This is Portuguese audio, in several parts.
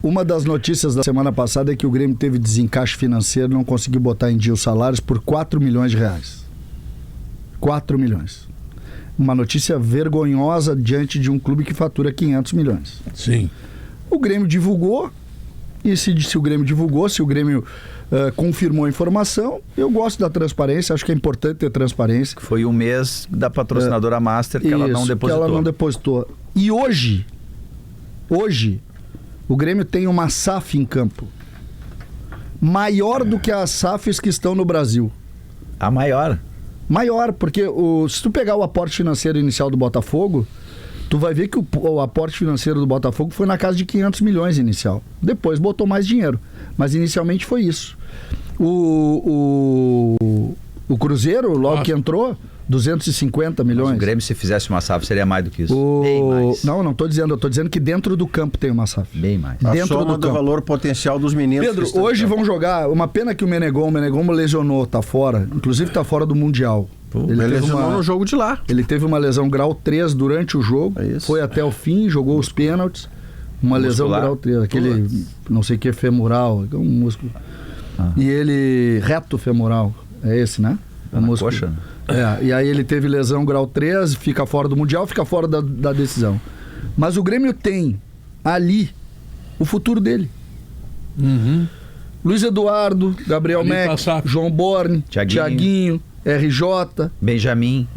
Uma das notícias da semana passada é que o Grêmio teve desencaixe financeiro, não conseguiu botar em dia os salários por 4 milhões de reais. 4 milhões. Uma notícia vergonhosa diante de um clube que fatura 500 milhões. Sim. O Grêmio divulgou, e se o Grêmio divulgou, se o Grêmio confirmou a informação, eu gosto da transparência, acho que é importante ter transparência. Foi um mês da patrocinadora Master que ela não depositou. Que ela não depositou. E hoje, o Grêmio tem uma SAF em campo maior do que as SAFs que estão no Brasil. A maior. Maior, porque se tu pegar o aporte financeiro inicial do Botafogo, tu vai ver que o aporte financeiro do Botafogo foi na casa de 500 milhões inicial. Depois botou mais dinheiro, mas inicialmente foi isso. O Cruzeiro, logo que entrou, 250 milhões. Mas o Grêmio, se fizesse uma SAF, seria mais do que isso. Bem mais. Não estou dizendo. Eu estou dizendo que dentro do campo tem uma SAF. Bem mais. A dentro soma do valor potencial dos meninos. Pedro, hoje vão jogar. Uma pena que o Menegom lesionou, tá fora. Inclusive tá fora do Mundial. Ele lesionou no jogo de lá. Ele teve uma lesão grau 3 durante o jogo. Foi até o fim, jogou os pênaltis. Uma lesão grau 3. Aquele, não sei o que, femoral. Um músculo. E ele, reto femoral. É esse, né? Na coxa. E aí ele teve lesão grau 3, fica fora do Mundial, fica fora da decisão. Mas o Grêmio tem ali o futuro dele. Luiz Eduardo, Gabriel Mack, João Borne, Thiaguinho, RJ, Benjamin.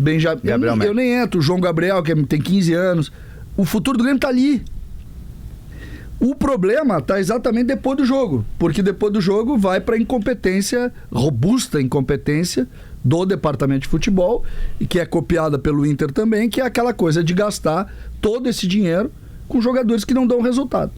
Gabriel Mack. Eu nem entro, o João Gabriel, que tem 15 anos. O futuro do Grêmio tá ali. O problema está exatamente depois do jogo, porque depois do jogo vai para robusta incompetência do departamento de futebol, e que é copiada pelo Inter também, que é aquela coisa de gastar todo esse dinheiro com jogadores que não dão resultado.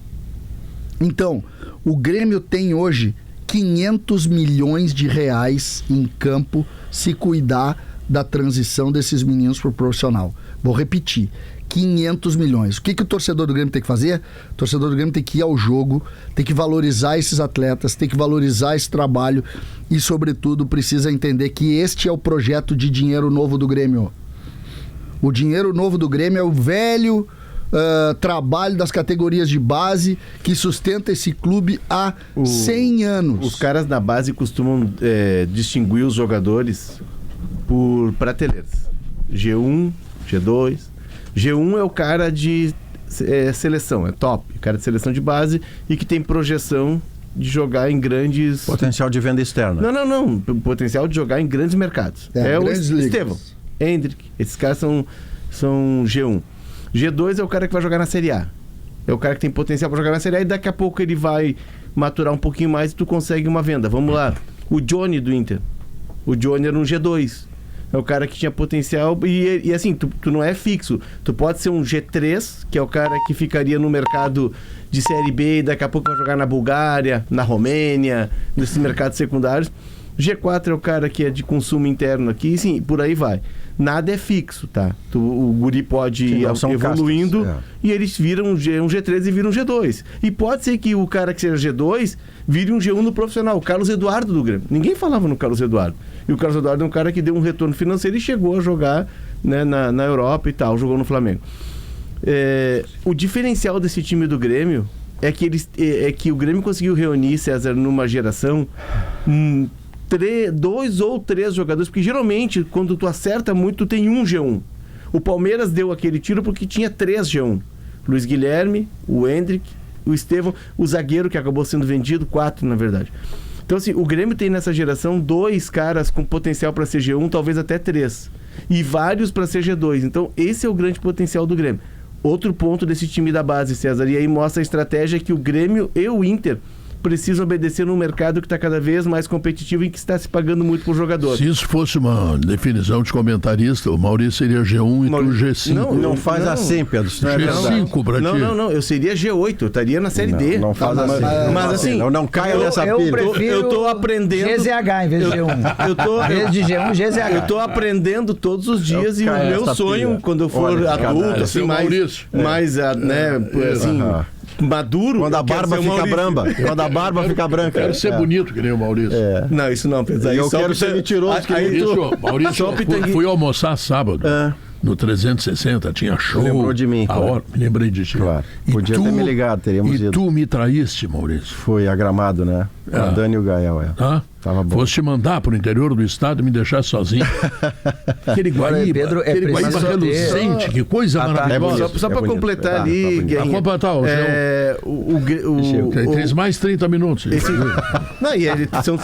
Então, o Grêmio tem hoje 500 milhões de reais em campo se cuidar da transição desses meninos para o profissional. Vou repetir. 500 milhões. O que o torcedor do Grêmio tem que fazer? O torcedor do Grêmio tem que ir ao jogo, tem que valorizar esses atletas, tem que valorizar esse trabalho e, sobretudo, precisa entender que este é o projeto de dinheiro novo do Grêmio. O dinheiro novo do Grêmio é o velho trabalho das categorias de base que sustenta esse clube há 100 anos. Os caras da base costumam distinguir os jogadores por prateleiras. G1, G2... G1 é o cara de seleção, é top, o cara de seleção de base e que tem projeção de jogar em grandes... Potencial de venda externa. Não. Potencial de jogar em grandes mercados. O Estevão, Hendrick, esses caras são G1. G2 é o cara que vai jogar na Série A. É o cara que tem potencial para jogar na Série A e daqui a pouco ele vai maturar um pouquinho mais e tu consegue uma venda. Vamos lá. O Johnny do Inter. O Johnny era um G2. É o cara que tinha potencial e assim, tu não é fixo. Tu pode ser um G3, que é o cara que ficaria no mercado de Série B e daqui a pouco vai jogar na Bulgária, na Romênia, nesses mercados secundários. G4 é o cara que é de consumo interno aqui, sim, por aí vai. Nada é fixo, tá? O guri pode ir evoluindo e eles viram um G3 e viram um G2. E pode ser que o cara que seja G2 vire um G1 no profissional. O Carlos Eduardo do Grêmio. Ninguém falava no Carlos Eduardo. E o Carlos Eduardo é um cara que deu um retorno financeiro e chegou a jogar, né, na Europa e tal, jogou no Flamengo. O diferencial desse time do Grêmio é que o Grêmio conseguiu reunir, César, numa geração 2 ou 3 jogadores, porque geralmente quando tu acerta muito, tu tem um G1. O Palmeiras deu aquele tiro porque tinha 3 G1. Luiz Guilherme, o Hendrick, o Estevão, o zagueiro que acabou sendo vendido, 4 na verdade. Então assim, o Grêmio tem nessa geração 2 caras com potencial para ser G1, talvez até 3. E vários para ser G2. Então esse é o grande potencial do Grêmio. Outro ponto desse time da base, César, e aí mostra a estratégia que o Grêmio e o Inter precisam obedecer num mercado que está cada vez mais competitivo e que está se pagando muito por jogador. Se isso fosse uma definição de comentarista, o Maurício seria G1 e tu G5. Não faz assim, Pedro. G5 pra ti. Não, eu seria G8, eu estaria na Série D. Não faz assim. Mas assim, não caia nessa pilha. Eu tô aprendendo... GZH em vez de G1. Em vez de G1, GZH. Eu tô aprendendo todos os dias e o meu sonho, quando eu for adulto, assim, mais assim... maduro. Quando a barba fica bramba. Quando a barba fica branca. Quero ser bonito, que nem o Maurício. Não, isso não, Pedro. Eu quero ser mentiroso. Maurício, fui almoçar sábado. no 360, tinha show. Lembrou de mim, A hora, me lembrei de ti. Claro. Podia ter me ligado, teríamos ido. E tu me traíste, Maurício. Foi a Gramado, né? A Dani e o Gael, Tava bom. Fosse te mandar pro interior do estado e me deixar sozinho. Aquele Guaíba, Pedro, aquele Guaíba reluzente, que coisa maravilhosa. Só para completar ali, Guerrinha. Pra completar, tem mais 30 minutos. Não, e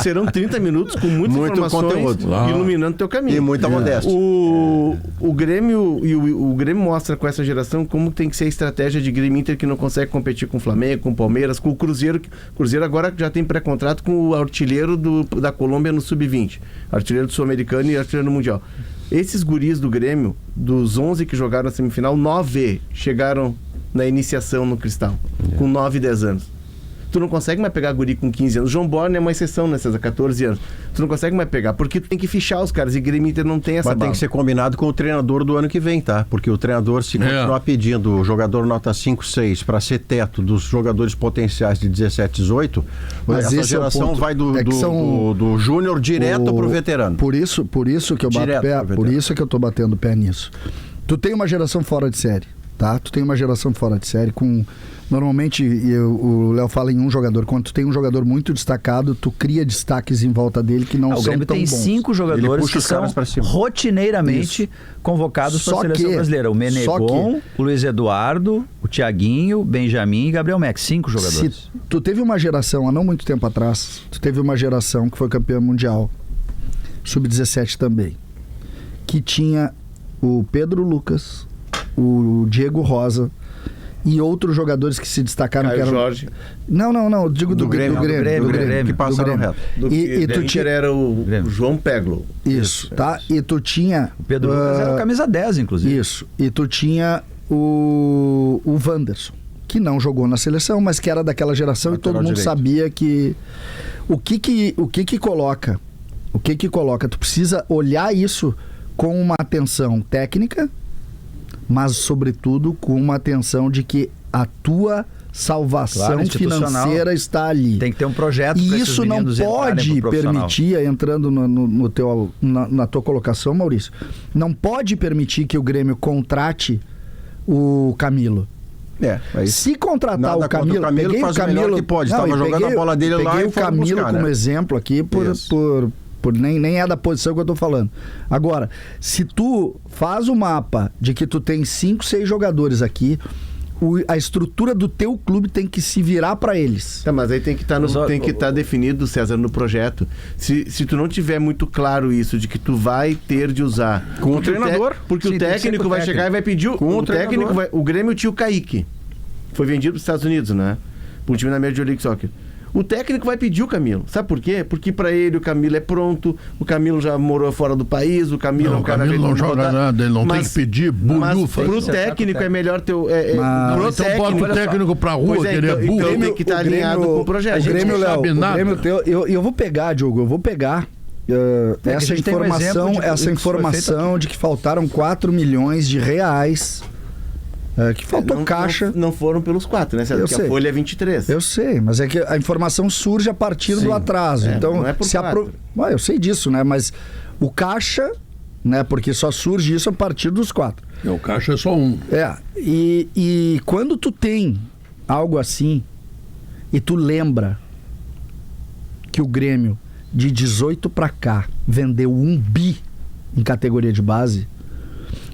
serão 30 minutos com muita informações, conteúdo, iluminando teu caminho. E muita modéstia. O Grêmio o Grêmio mostra com essa geração como tem que ser a estratégia de Grêmio Inter, que não consegue competir com o Flamengo, com o Palmeiras, com o Cruzeiro. O Cruzeiro agora já tem pré-contrato com o artilheiro da Colômbia no Sub-20, artilheiro do Sul-Americano e artilheiro do Mundial. Esses guris do Grêmio, dos 11 que jogaram na semifinal, 9 chegaram na iniciação no Cristal, com 9 e 10 anos. Tu não consegue mais pegar guri com 15 anos. João Borne é uma exceção nessas 14 anos. Tu não consegue mais pegar, porque tu tem que fichar os caras, e Grêmio Inter não tem essa bala. Mas tem que ser combinado com o treinador do ano que vem, tá? Porque o treinador, se continuar pedindo o jogador nota 5, 6 para ser teto dos jogadores potenciais de 17, 18, mas essa geração vai do júnior direto pro veterano. Por isso que eu bato pé, por isso que eu tô batendo pé nisso. Tu tem uma geração fora de série, tá? Tu tem uma geração fora de série com... Normalmente, o Léo fala em um jogador. Quando tu tem um jogador muito destacado, tu cria destaques em volta dele que não são tão bons. O Grêmio tem 5 jogadores que são rotineiramente convocados para a seleção brasileira. O Menegon, o Luiz Eduardo, o Thiaguinho, Benjamin e Gabriel Max. 5 jogadores. Tu teve uma geração, há não muito tempo atrás, tu teve uma geração que foi campeã mundial, sub-17 também, que tinha o Pedro Lucas, o Diego Rosa, e outros jogadores que se destacaram. Caio Jorge. Não, digo do Grêmio, que passaram reto. E tu tinha... era o João Peglo. Isso, tá? E tu tinha... O Pedro Lucas era o camisa 10, inclusive. Isso. E tu tinha o Wanderson, que não jogou na seleção, mas que era daquela geração, lateral, e todo mundo sabia que... O que coloca? Tu precisa olhar isso com uma atenção técnica, mas, sobretudo, com uma atenção de que a tua salvação financeira está ali. Tem que ter um projeto para esses isso não pode permitir, entrando na tua colocação, Maurício, não pode permitir que o Grêmio contrate o Camilo. Se contratar o Camilo, peguei o Camilo que pode. Estava jogando a bola dele lá e o Camilo como exemplo aqui nem é da posição que eu tô falando. Agora, se tu faz o mapa de que tu tem 5, 6 jogadores aqui, a estrutura do teu clube tem que se virar para eles. Mas aí tem que estar definido, César, no projeto. Se tu não tiver muito claro isso, de que tu vai ter de usar com o treinador, porque o técnico vai chegar e vai pedir o técnico o Grêmio tinha o Kaique. Foi vendido para os Estados Unidos, né? Para um time da Major League Soccer. O técnico vai pedir o Camilo. Sabe por quê? Porque para ele o Camilo é pronto, o Camilo já morou fora do país, o Camilo o Camilo não joga nada, ele não tem que pedir bulhufa. Pro técnico é melhor ter então bota o técnico pra rua, que ele é burro. Então tem que estar alinhado com o projeto. O Grêmio, Léo, eu vou pegar, Diogo, essa informação de que faltaram 4 milhões de reais. Que faltou caixa. Não foram pelos 4, né? Porque a folha é 23. Eu sei, mas é que a informação surge a partir do atraso. Então, não é por 4. Eu sei disso, né? Mas o caixa, né? Porque só surge isso a partir dos 4. O caixa é só um. E quando tu tem algo assim e tu lembra que o Grêmio de 18 pra cá vendeu 1 bi em categoria de base,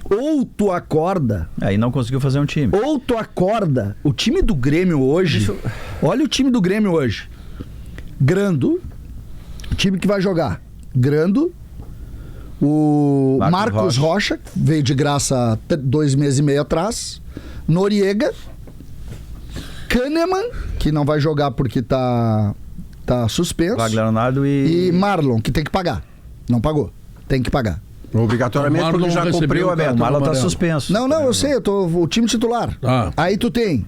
ou tu acorda... Aí não conseguiu fazer um time. Ou tu acorda... O time do Grêmio hoje... Olha o time do Grêmio hoje. Grando. O time que vai jogar. Grando. O Marcos Rocha, veio de graça 2 meses e meio atrás. Noriega. Kahneman, que não vai jogar porque tá suspenso. Wagner Leonardo e Marlon, que tem que pagar. Não pagou. Tem que pagar. Obrigatoriamente, porque já cumpriu a meta. O Marlon tá suspenso. Não, eu sei, o time titular. Aí tu tem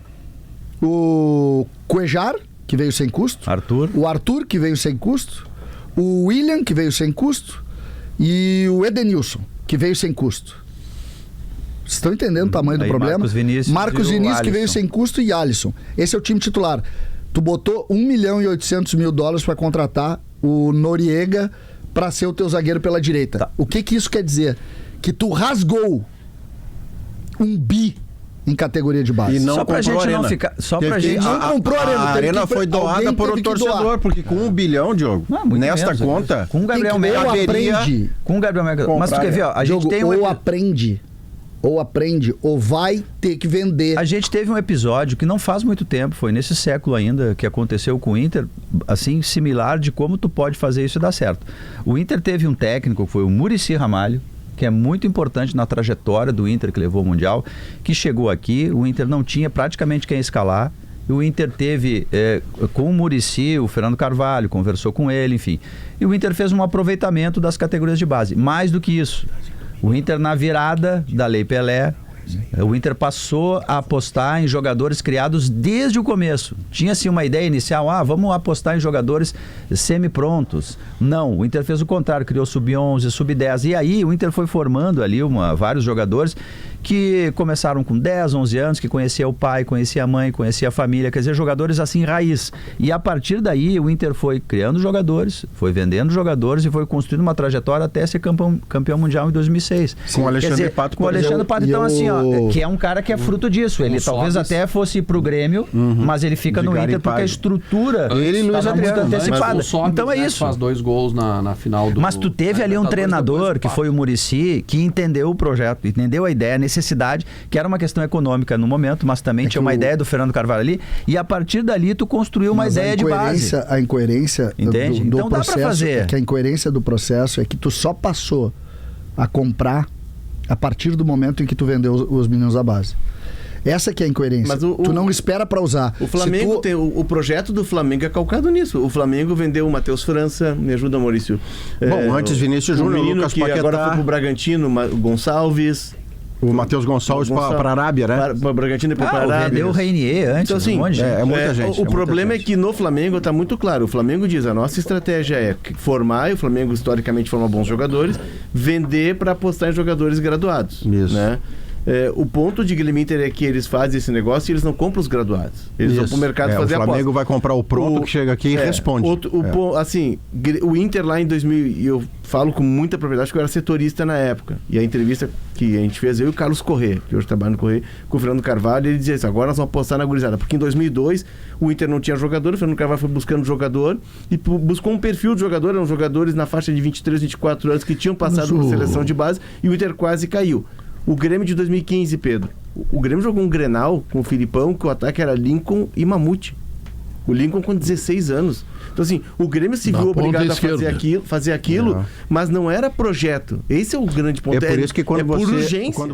o Cuejar, que veio sem custo. O Arthur, que veio sem custo. O William, que veio sem custo. E o Edenilson, que veio sem custo. Vocês estão entendendo o tamanho do problema? Marcos Vinícius, que veio sem custo, e Alisson. Esse é o time titular. Tu botou $1.800.000 para contratar o Noriega para ser o teu zagueiro pela direita. O que isso quer dizer? Que tu rasgou 1 bi em categoria de base. E não só pra gente Arena. não ficar... Só pra gente... Não comprou a Arena. A Arena foi doada por um torcedor, porque com 1 bilhão, Diogo, nesta menos, conta... Com o Gabriel Mega... aprende. Com o Gabriel Mega... Mas tu quer ver, ó, a gente tem ou aprende, ou vai ter que vender. A gente teve um episódio que não faz muito tempo, foi nesse século ainda, que aconteceu com o Inter, assim, similar de como tu pode fazer isso e dar certo. O Inter teve um técnico, que foi o Muricy Ramalho, que é muito importante na trajetória do Inter, que levou ao Mundial, que chegou aqui, o Inter não tinha praticamente quem escalar, e o Inter teve, com o Muricy, o Fernando Carvalho, conversou com ele, enfim. E o Inter fez um aproveitamento das categorias de base. Mais do que isso, o Inter, na virada da Lei Pelé, o Inter passou a apostar em jogadores criados desde o começo. Tinha-se uma ideia inicial, vamos apostar em jogadores semi-prontos. Não, o Inter fez o contrário, criou sub-11, sub-10. E aí o Inter foi formando ali vários jogadores que começaram com 10, 11 anos, que conhecia o pai, conhecia a mãe, conhecia a família, quer dizer, jogadores assim raiz. E a partir daí o Inter foi criando jogadores, foi vendendo jogadores e foi construindo uma trajetória até ser campeão mundial em 2006. Com o Alexandre Pato. Com o Alexandre Pato, então assim, que é um cara que é fruto disso. Ele talvez até fosse pro Grêmio, mas ele fica no Inter porque a estrutura ele não está muito antecipada. Então é isso. Faz 2 gols na final do... Mas tu teve ali um treinador, que foi o Muricy, que entendeu o projeto, entendeu a ideia, a necessidade, que era uma questão econômica no momento, mas também tinha uma ideia do Fernando Carvalho ali, e a partir dali tu construiu uma ideia de base. A incoerência entende? do então processo, dá pra fazer. que a incoerência do processo é que tu só passou a comprar a partir do momento em que tu vendeu os meninos da base. Essa que é a incoerência. Mas tu não espera pra usar. O Flamengo tem... O projeto do Flamengo é calcado nisso. O Flamengo vendeu o Matheus França, me ajuda, Maurício. Bom, antes Vinícius Júnior, Lucas que Paquetá. Agora foi pro Bragantino, o Gonçalves. O Matheus Gonçalves para a Arábia, né? Para o Bragantino e para a Arábia. Vendeu o Reinier antes, então, assim, um monte de gente. Muita gente. O problema é que no Flamengo está muito claro. O Flamengo diz, a nossa estratégia é formar, e o Flamengo historicamente forma bons jogadores, vender para apostar em jogadores graduados. Isso. Né? O ponto de Guilherme Inter é que eles fazem esse negócio e eles não compram os graduados. Eles vão para o mercado fazer aposta. O Flamengo vai comprar o pronto que chega aqui e responde. Assim, o Inter lá em 2000, e eu falo com muita propriedade que eu era setorista na época. E a entrevista que a gente fez, eu e o Carlos Corrêa, que hoje trabalha no Correio, com o Fernando Carvalho, ele dizia isso, agora nós vamos apostar na gurizada. Porque em 2002 o Inter não tinha jogador, o Fernando Carvalho foi buscando jogador e buscou um perfil de jogador, eram jogadores na faixa de 23, 24 anos que tinham passado por seleção de base e o Inter quase caiu. O Grêmio de 2015, Pedro. O Grêmio jogou um Grenal com o Filipão, que o ataque era Lincoln e Mamute. O Lincoln com 16 anos. Então, assim, o Grêmio se viu obrigado a fazer aquilo, mas não era projeto. Esse é o grande ponto. É por isso que quando por urgência.